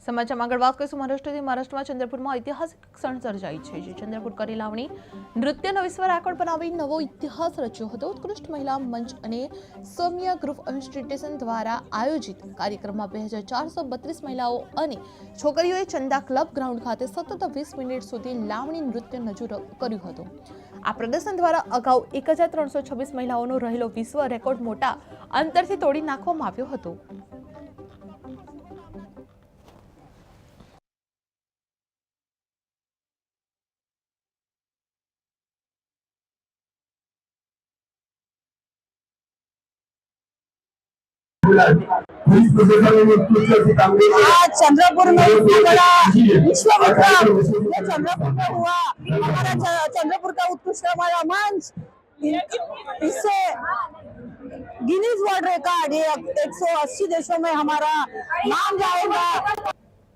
સમાચારમાં આગળ વાત કરીશું મહારાષ્ટ્રમાં ચંદ્રપુરમાં ઐતિહાસિક ક્ષણ સર્જાઈ છે જે ચંદ્રપુર કરી લાવણી નૃત્યનો વિશ્વ રેકોર્ડ બનાવી નવો ઇતિહાસ રચ્યો હતો। ઉત્કૃષ્ટ મહિલા મંચ અને સૌમ્ય ગ્રુપ ઇન્સ્ટિટ્યુશન દ્વારા આયોજિત કાર્યક્રમમાં 2432 મહિલાઓ અને છોકરીઓએ ચંદા ક્લબ ગ્રાઉન્ડ ખાતે સતત 20 મિનિટ સુધી લાવણી નૃત્ય રજૂ કર્યું હતું। આ પ્રદર્શન દ્વારા અગાઉ 1326 મહિલાઓનો રહેલો વિશ્વ રેકોર્ડ મોટા અંતરથી તોડી નાખવામાં આવ્યો હતો। आज चंद्रपुर में इतना बड़ा विश्व विक्रम ये चंद्रपुर में हुआ। हमारा चंद्रपुर का उत्कृष्ट हमारा मंच इससे गिनीज वर्ल्ड रिकॉर्ड ये 180 देशों में हमारा नाम जाएगा।